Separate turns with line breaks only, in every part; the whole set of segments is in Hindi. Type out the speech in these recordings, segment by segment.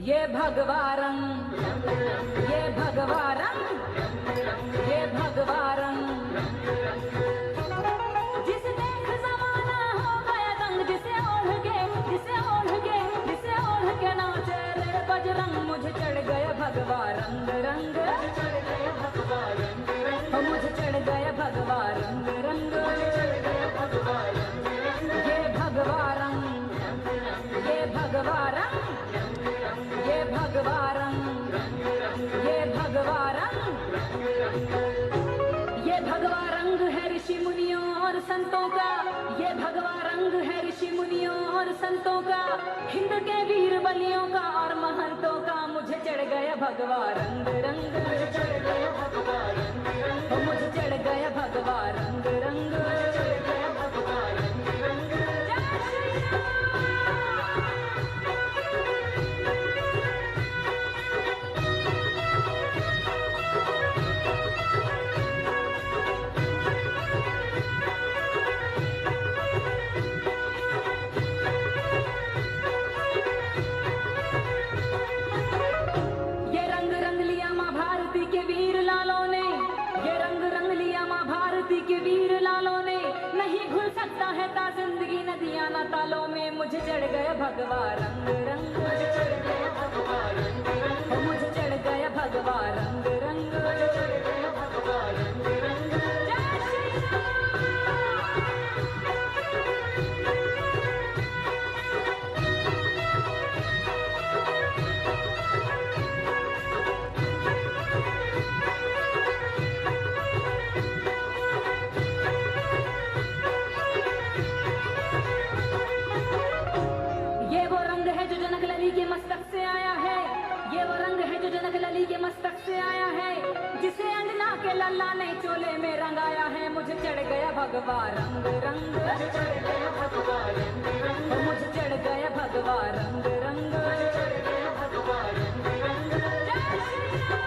ये भगवारं, ये भगवारं, ये भगवारं, जिस देख जमाना हो गया दंग, जिसे ओढ़ के, जिसे ओढ़ के, जिसे ओढ़ के नाचे रे बजरंग, मुझे चढ़ गया भगवा रंग रंग, मुझे चढ़ गया भगवा रंग रंग, ये भगवारं, ये भगवारं, ये भगवारं, ये भगवारं, ये भगवा रंग है ऋषि मुनियों और संतों का, ये भगवा रंग है ऋषि मुनियों और संतों का, हिंद के वीर बलियों का और महंतों का, मुझे चढ़ गया भगवा रंग रंग, मुझे चढ़ गया भगवा रंग रंग, मुझे चढ़ गया भगवा रंग रंग, मुझे चढ़ गया भगवा रंग रंग। जय श्री राम। जिंदगी नदियां ना तालों में, मुझे चढ़ गया भगवा रंग रंग, मुझे चढ़ गया भगवा रंग रंग, मुझे चढ़ गया भगवा रंग रंग, मुझे चढ़ गया भगवा रंग रंग। जय श्री राम। मस्तक से आया है, ये वो रंग है जो जनक लली के मस्तक से आया है, जिसे अंजना के लल्ला ने चोले में रंगाया है, मुझे चढ़ गया भगवा रंग रंग, मुझे चढ़ गया भगवा रंग रंग, मुझे चढ़ गया भगवा रंग रंग, मुझे चढ़ गया भगवा रंग रंग। जय श्री राम।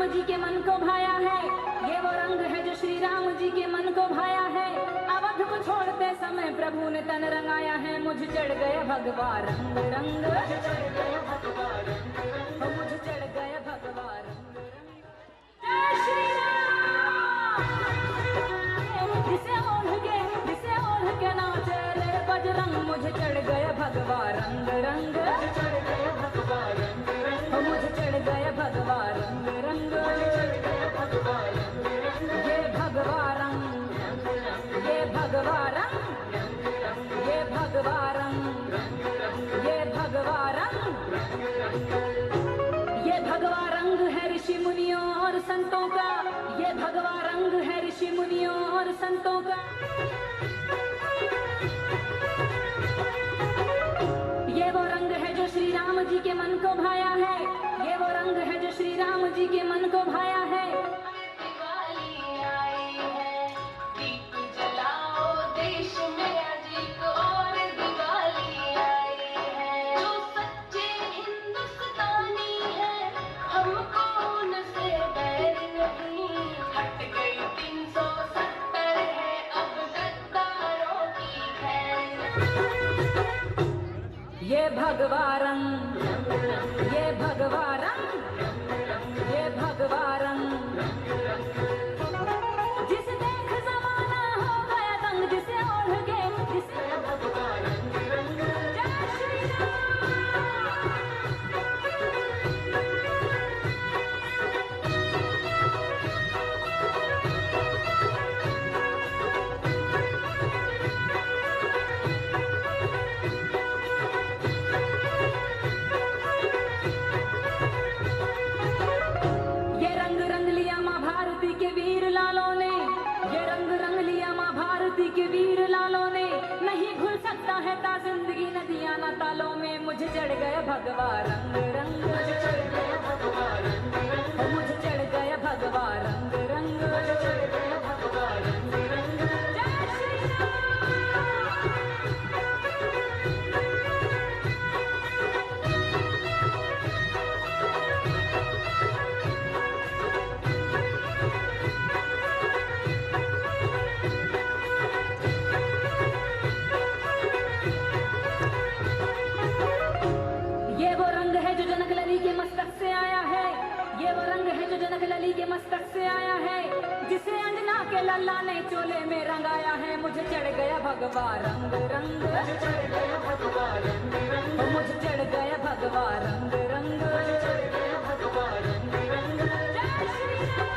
जी के मन को भाया है, ये वो रंग है जो श्री राम जी के मन को भाया है, अवध को छोड़ते समय प्रभु ने तन रंगाया है, मुझे चढ़ गया भगवा रंग रंग, मुझे चढ़ गया भगवा रंग रंग, मुझे चढ़ गया भगवा रंग रंग। जय श्री राम। जिसे ओढ़ के नाचे रे बजरंग, मुझे चढ़ गया भगवा रंग रंग, मुझे चढ़ गया भगवा रंग रंग, मुझे चढ़ गया भगवा रंग रंग, मुझे चढ़ गया भगवा रंग रंग। ये भगवारं, ये भगवारं, ये भगवारं, ये भगवारं, ये भगवा रंग है ऋषि मुनियों और संतों का, ये भगवा रंग है ऋषि मुनियों और संतों का, ये वो रंग है जो श्री राम जी के मन को भाया है, ये वो रंग है जो श्री राम जी के मन को भाया है।
दिवाली आई है, दीप जलाओ देश में अजीत, और दिवाली आई है, जो सच्चे हिंदुस्तानी है हमको उनसे बैर नहीं, हट गई 370 है अब गद्दारों की खैर।
ये भगवारं, ये भगवारं, ये भगवारं, जिस देख जमाना हो गया दंग, जिसे ओढ़ के, जिसे भगवारं रंग। जय श्री राम। क्रांति के वीर लालों ने, नहीं घुल सकता है ता जिंदगी नदियां न तालों में। मुझे चढ़ गया भगवा रंग रंग, मुझे चढ़ गया भगवा रंग रंग, मुझे चढ़ गया भगवा रंग रंग, मुझे चढ़ गया भगवा रंग रंग। जय श्री राम। ये वो रंग है जो जनक लली के मस्तक से आया है, ये वो रंग है जो जनक लली के मस्तक से आया है, जिसे अंजना के लल्ला ने चोले में रंगाया है। मुझे चढ़ गया भगवा रंग रंग, मुझे चढ़ गया भगवा रंग रंग, मुझे चढ़ गया भगवा रंग रंग, मुझे चढ़ गया भगवा रंग रंग। जय श्री राम।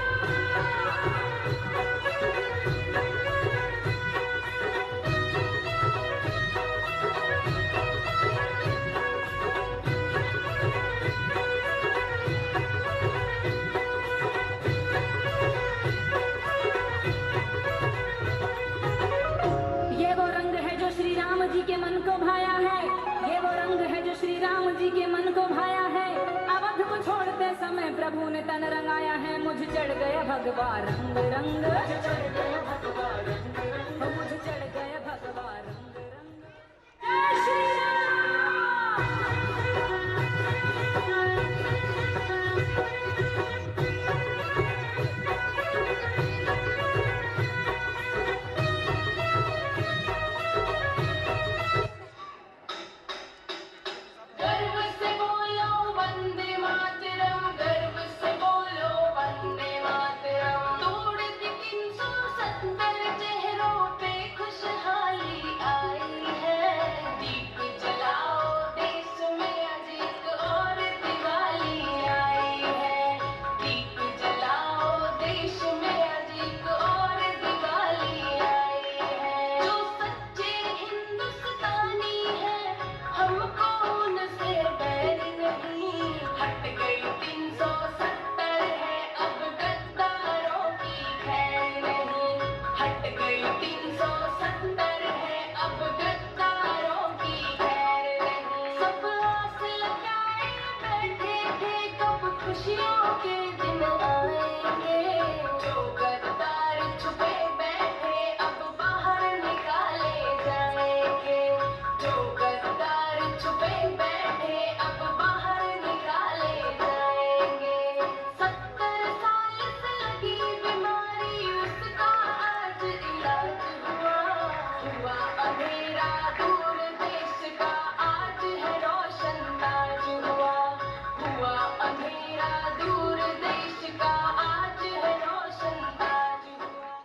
ये वो रंग है जो श्री राम जी के मन को भाया है, ये वो रंग है जो श्री राम जी के मन को भाया है। अवध को छोड़ते समय प्रभु ने तन रंगाया है। मुझे चढ़ गया भगवा रंग रंग, मुझे चढ़ गया भगवा रंग रंग, मुझे चढ़ गया भगवा रंग रंग। जय श्री
गर्व से बोलो वंदे मातरम, गर्व से बोलो वंदे मातरम। तोड़ दी 370 चेहरों पे खुशहाली आई है। दीप जलाओ देश में आज एक और दिवाली आई है। दीप जलाओ देश में आज एक और दिवाली आई है। जो सच्चे हिंदुस्तानी है हमको उनसे बैर नहीं। हट गई 370 है अब गद्दारों की खैर नहीं। हट गई 370 है अब गद्दारों की खैर नहीं। सब आस लगाए बैठे थे कब खुशियों के दिन आएंगे। जो गद्दार छुपे बैठे अब बाहर निकाले जाएंगे। जो गद्दार छुपे बैठे अब बाहर निकाले जाएंगे। 70 साल से लगी बीमारी उसका आज इलाज हुआ अंधेरा दूर देश का आज है रोशन ताज हुआ अंधेरा दूर देश का आज है रोशन ताज हुआ।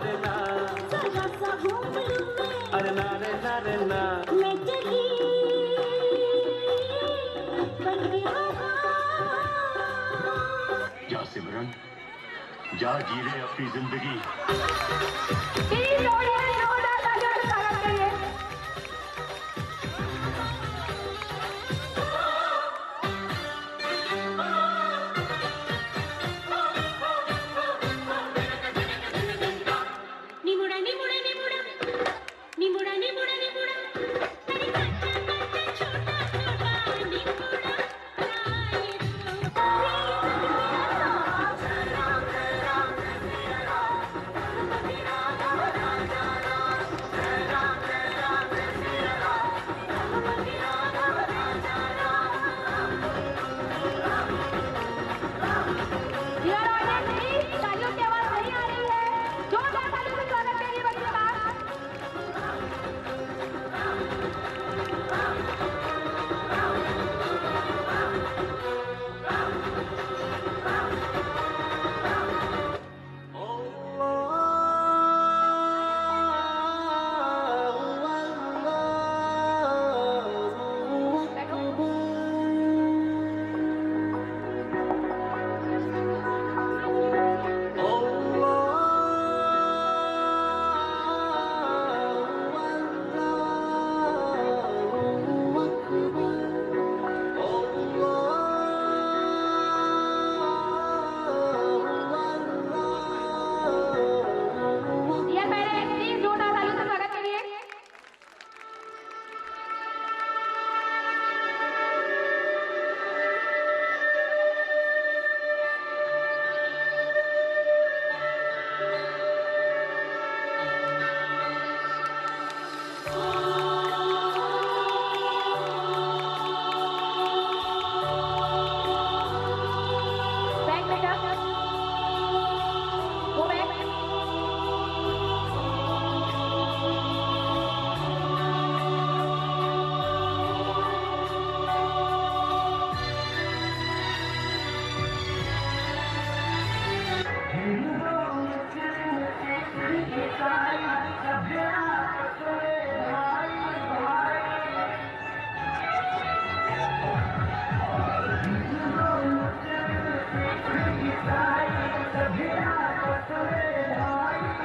रे ना,
जरा सा घूम लूं मैं,
अरे ना रे ना रे ना।
मैं चली बंदी हवा।
जा सिमरन, जा जी ले अपनी जिंदगी।
प्लीज ऑडियंस जोरदार तालियों से स्वागत करिए।
निमुड़ा निमुड़ा निमुड़ा निमुड़ा निमुड़ा निमुड़ा, अरे काचा काचा छोटा छोटा निमुड़ा लाए
Dear audience, please, तालियों की आवाज नहीं आ रही है। जोरदार तालियों से स्वागत करिए बच्चों का। Dear parents, please जोरदार तालियों से स्वागत करिए। Back बेटा, go back.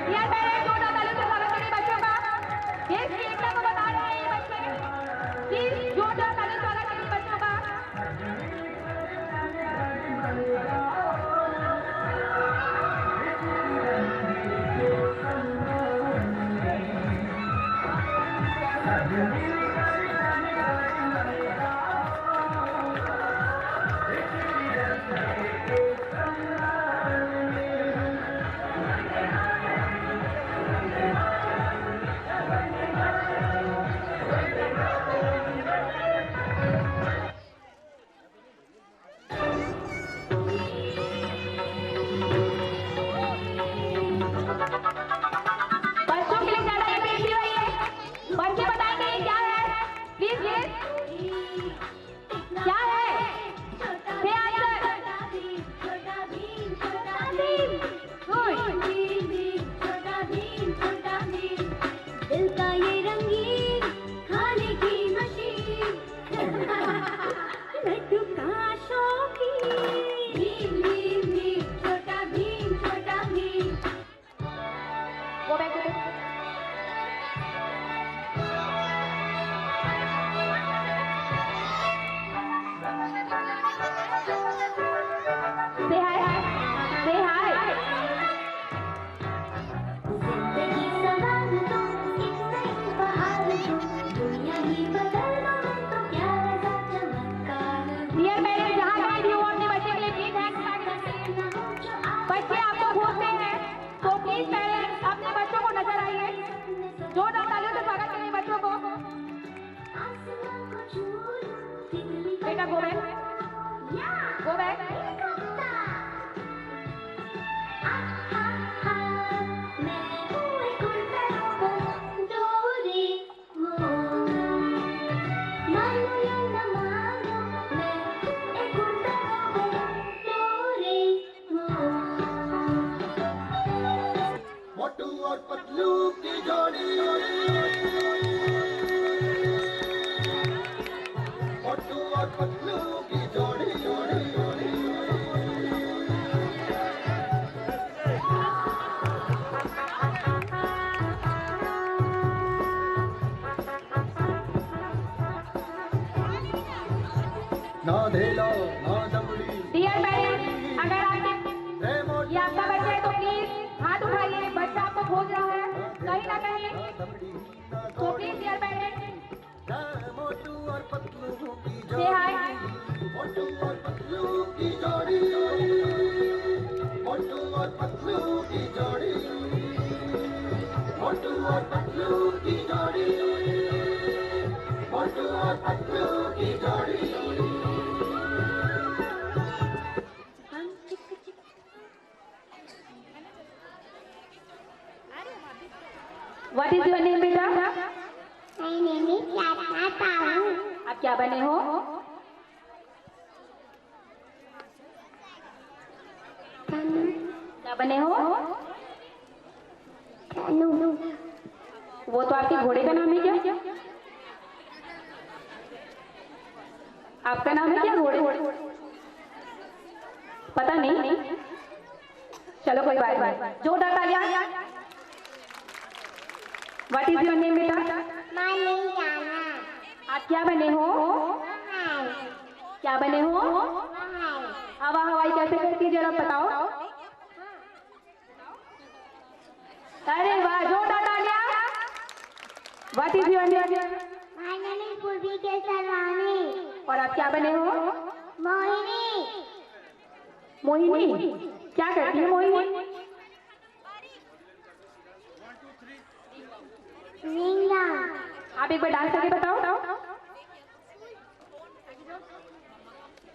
यार पहले जोरदार तालियों से स्वागत करिए बच्चों का। देश की एकता को बता रहे हैं ये बच्चे। प्लीज जोरदार तालियों से स्वागत करिए बच्चों का। बच्चों के लिए ज्यादा ये पेशी हुई है। बच्चे बताएंगे ये क्या है? प्लीज ये क्या है? Say answer. Good.
दिल का ये रंगीन खाने की मशीन, लड्डू का शौकीन। भीम भीम भीम छोटा भीम छोटा Bhim.
Go back to the Say hi. Say hi.
जिंदगी सवार दो, एक नई बहार दो, दुनिया ही बदल दो, तो क्या लगा चमत्कार।
Dear parents, जहाँ कहीं भी हो अपने बच्चे के लिए प्लीज हैंड स्टार्ट करिए। बच्चे आपको घूरते हैं तो प्लीज पेरेंट्स अपने बच्चों को नजर आइए। जोरदार तालियों से स्वागत करिए बच्चों को।
आसमां को छू लो, तितली
बेटा गो बैक, गो बैक।
मैं हूँ एक उड़ता डोरेमोन। मानो या न मानो, मैं हूँ एक उड़ता डोरेमोन।
मोटू ना धेला ना दमड़ी
डियर पेरेंट्स, अगर आपके ये आपका बच्चा है तो प्लीज हाथ उठाइए। बच्चा आपको खोज रहा है कहीं ना कहीं, तो प्लीज डियर पेरेंट्स
मोटू और पतलू की
से हाय।
मोटू और पतलू की जोड़ी, मोटू और पतलू की जोड़ी, मोटू और पतलू की जोड़ी, मोटू और पतलू की जोड़ी।
व्हाट इज योर नेम बेटा?
My name is Ratna Tahu.
आप क्या बने हो? क्या बने हो?
Tanu.
वो तो आपके घोड़े का नाम है क्या? आपका नाम है क्या घोड़े? पता नहीं। चलो कोई बात नहीं। जोरदार तालियां। व्हाट इज योर नेम बेटा?
My name is Jana.
आप क्या बने हो?
Hi.
क्या बने हो?
Hi.
हवा हवाई कैसे करती है जरा बताओ। अरे वाह, जोरदार तालियां। What is your name?
My name is Purvi Kesarwani.
और आप क्या बने हो?
Mohini.
मोहिनी। क्या करती है मोहिनी?
Ringa.
आप एक बार डांस करके बताओ।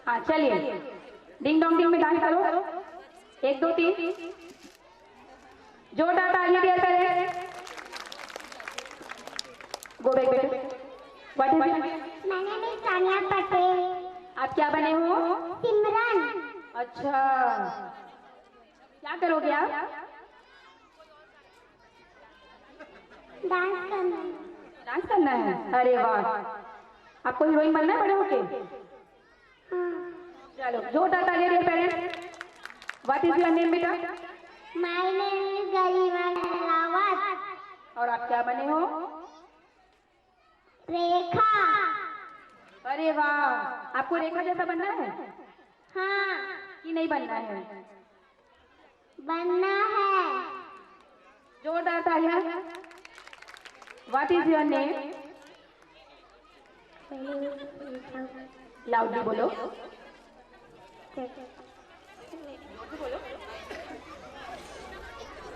हाँ चलिए, डिंग डोंग डिंग में डांस करो। 1 2 3 जोरदार तालियां डियर पेरेंट्स। गो बैक बेटे। What is
My name is Tanya Patel.
आप क्या बने हो?
Simran.
अच्छा, क्या करोगे आप?
Dance करना.
डांस करना है। अरे वाह, आपको हीरोइन बनना है बड़े होके? चलो जोरदार तालियां dear parents. What is your name बेटा?
My name is Garima Rawat.
और आप क्या बने हो?
Rekha.
अरे वाह, आपको रेखा जैसा बनना है
हाँ,
कि नहीं बनना है?
बनना है.
जोरदार तालियां। What is your name? Loudly बोलो।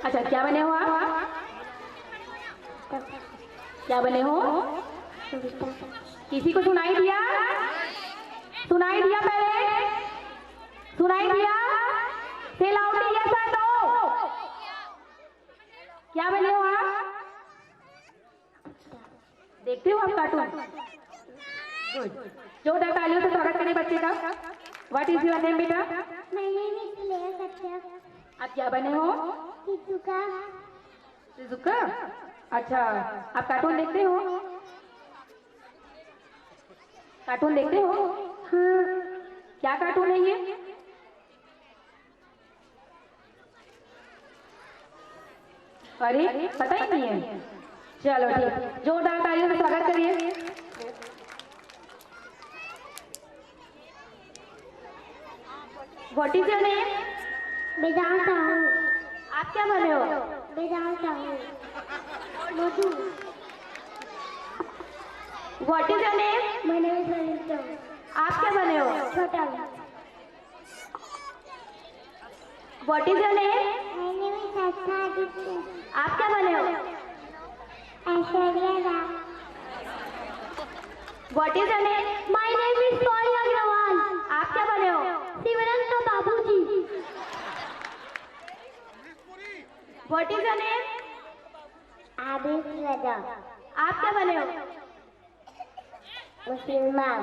अच्छा, क्या बने हो आप? क्या बने हो? किसी को सुनाई दिया? सुनाई दिया पहले? सुनाई दिया? से लाउडली यस और नो। क्या बने हो आप? देखते हो आप कार्टून? गुड। जोरदार तालियों से स्वागत करें बच्चे का। व्हाट इज योर नेम बेटा?
My name is Leah Satyam.
आप क्या बने हो?
Shizuka.
शिजुका। अच्छा, आप कार्टून देखते हो? कार्टून देखते हो? हाँ। क्या कार्टून है ये? अरे पता ही नहीं है। चलो ठीक, जोरदार तालियों से स्वागत करिए। What is your name?
Vedanta हूँ.
आप क्या बने हो?
Vedanta हूँ. Madhu.
What is your name?
My name is Vanita.
आप क्या बने हो?
छोटा.
What is your name?
My name is Sastha Aditya.
आप क्या बने हो?
Aishwarya Rai.
What is your name?
My name is Paul Agrawal.
आप क्या बने हो?
शिवरंग का बाबूजी.
What is your name?
Abis Raja.
आप क्या बने हो?
मुसलमान.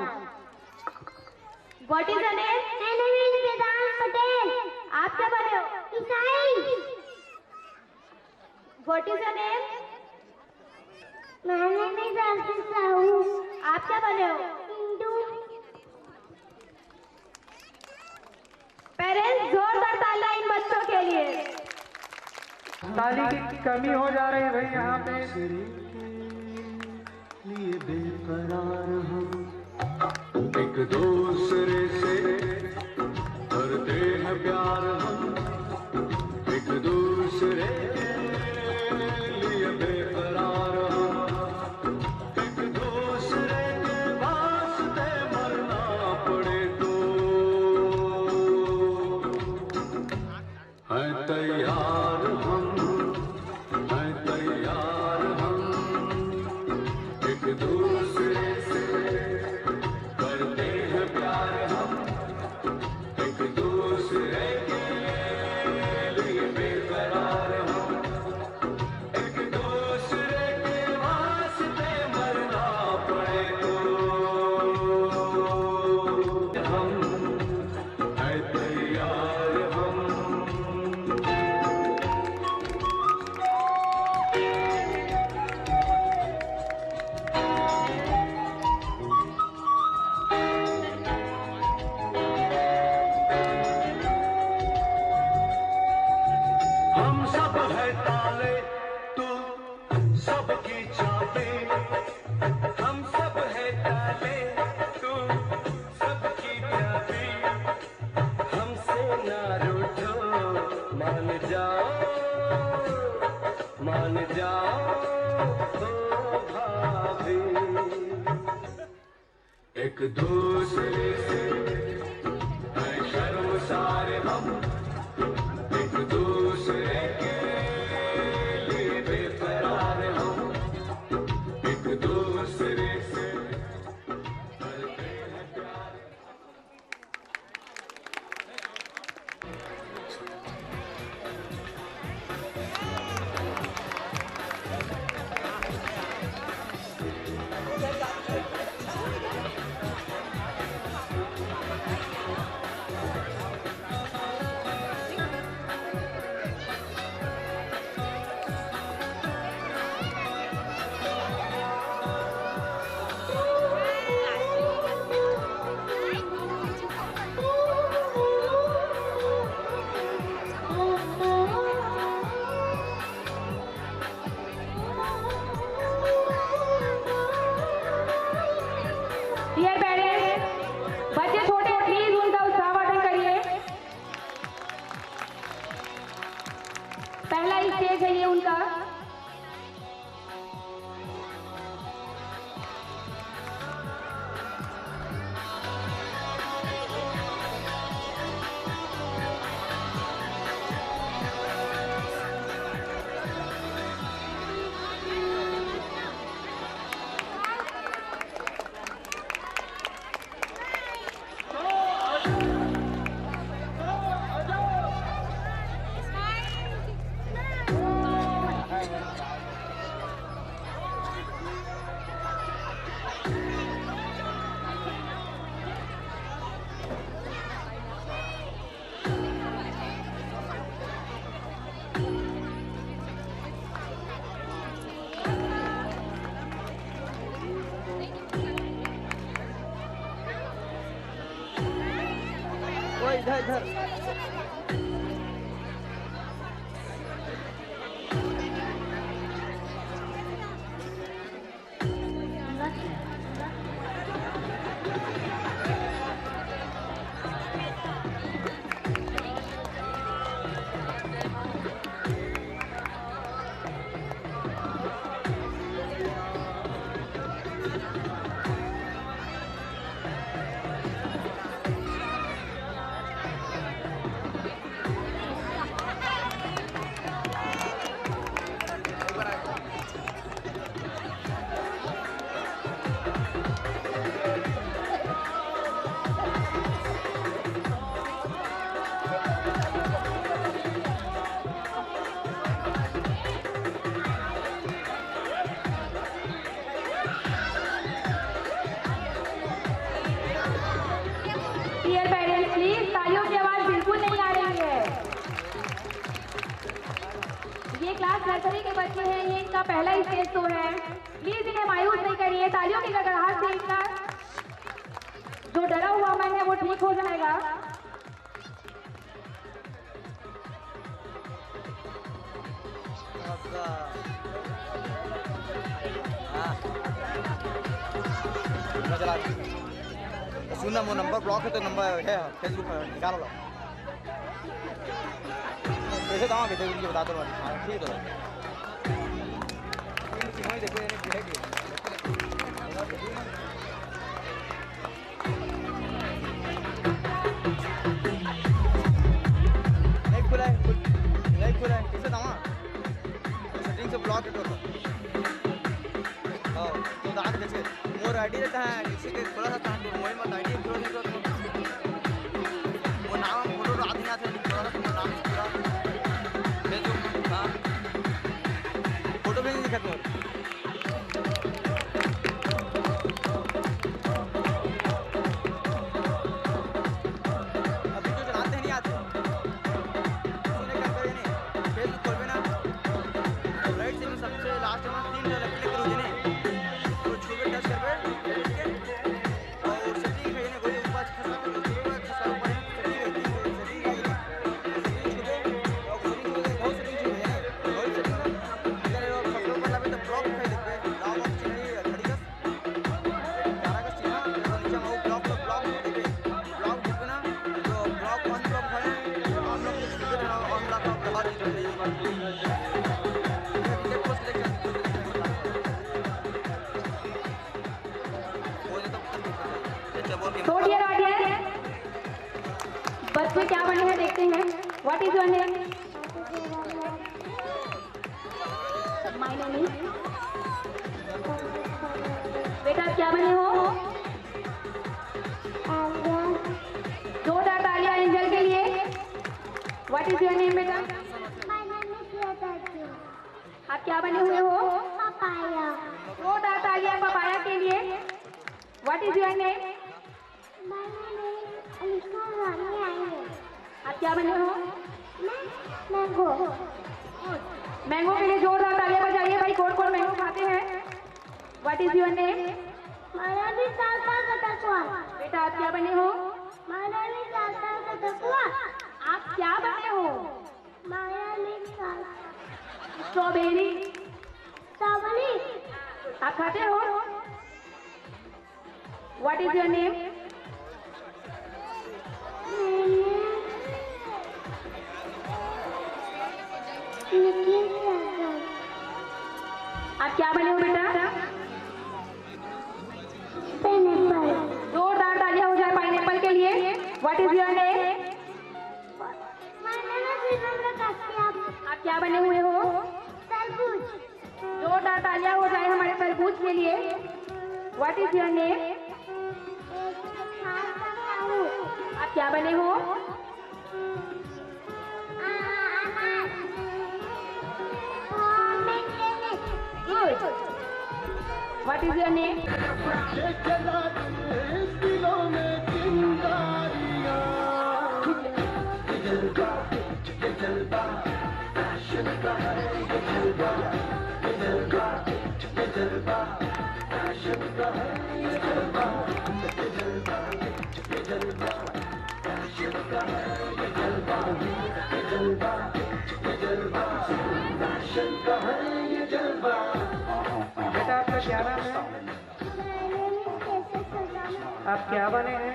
What is your name?
My name is Vedant Patel.
आप क्या बने हो?
ईसाई.
What is your name?
My name is Arshid Sahu.
आप क्या बने हो?
हिंदू.
पेरेंट्स जोरदार तालियां इन बच्चों के लिए।
ताली की कमी हो जा रही है भाई यहाँ पे।
लिए बेकरार हूँ,
एक दूसरे से करते हैं प्यार हम, एक दूसरे के लिए बेकरार हम, एक दूसरे के वास्ते मरना पड़े तो हैं तैयार हम, हैं तैयार हम, एक दूसरे से करते हैं प्यार हम, एक दूसरे के लिए बेकरार हम, एक दूसरे के वास्ते मरना पड़े तो हम हैं तैयार हम। हम सब है ताले, तू सबकी चाबी, हम सब है ताले, तू सबकी चाबी, हमसे ना रूठो, मान जाओ, मान जाओ ओ भाभी, एक दूसरे से है शर्मसार हम, एक दूसरे के लिए बेकरार हम, एक दूसरे से करते हैं प्यार।
डियर पेरेंट्स, बच्चे छोटे हैं, प्लीज उनका उत्साहवर्धन करिए। पहला स्टेज है ये उनका। डियर पेरेंट्स, प्लीज तालियों की आवाज बिल्कुल नहीं आ रही है। ये क्लास नर्सरी के बच्चे हैं, ये इनका पहला स्टेज शो है। प्लीज इन्हें मायूस नहीं करिए, तालियों की गड़गड़ाहट से इनका जो डरा हुआ मन है वो ठीक हो जाएगा।
सुनना वो नंबर ब्लॉक है तो नंबर है फेसबुक पर निकाल लो कैसे दाम कहते हैं बता दो ठीक है नहीं खुला है कैसे दाम सेटिंग से ब्लॉक है तो दांत कैसे मोर आईडी रहता है इसी के थोड़ा सा दांत मोबाइल में आईडी थोड़ा सा वो नाम फोटो तो आदमी आते हैं थोड़ा सा नाम पूरा फेसबुक हाँ फोटो भी नहीं दिखाते हो अभी जो चलाते हैं नहीं आते उसने क्या करे नहीं फेसबुक खोलवे ना राइट से सबसे लास्ट में 3 डॉलर क्लिक करो जने तो छुपे टच कर पे और सेटिंग है ने कोई ऊपर खसा कर छुपे खसा ऊपर सेटिंग है बहुत सेटिंग छुपे है बहुत सेटिंग अगर वो खसा ऊपर लगे तो ब्लॉक कर देते नाम ऑफ चाहिए खड़ी का चारा का सीधा नीचे में ब्लॉक तो ब्लॉक देते ब्लॉक देखो ना जो ब्लॉक ऑन ब्लॉक है ऑन ब्लॉक के ऑन ब्लॉक का बहुत ही
So dear audience, बस में क्या बने हैं देखते हैं. What is your name? My name is. बेटा क्या बने हो? जोरदार तालियां एंजल के लिए. What is your name बेटा?
My name is Yadaji.
आप क्या बने हुए हो?
Papaya.
जोरदार तालियां पपाया के लिए. What is your name?
My name is Alika Rani Ayer.
आप क्या बने हो?
मैं मैंगो.
मैंगो के लिए जोरदार तालियां बजाइए भाई. कौन मैंगो खाते हैं? What is your name?
मेरा भी सालसा कटकुआ.
बेटा आप क्या बने हो?
मेरा भी सालसा कटकुआ.
आप क्या बने हो?
मेरा भी
स्ट्रॉबेरी.
स्ट्रॉबेरी.
आप खाते हो? What is your name?
Nikhil Yadav.
आप क्या बने हो बेटा?
पाइनएप्पल.
जोरदार तालियां हो जाए पाइनएप्पल के लिए. What is your name?
My name is विनम्र कश्यप.
आप क्या बने हुए हो?
तरबूज.
जोरदार तालियां हो जाए हमारे तरबूज के लिए. What is your name? आप क्या बने हो? Good. What is your name?
ये जला इस दिलों में चिंगारियां ये जलवा फैशन का है ये जलवा फैशन का है ये जलवा फैशन का है ये जलवा फैशन का है ये जलवा
बेटा आपका क्या नाम है?
My name is Kesar Sardana.
आप क्या बने हैं?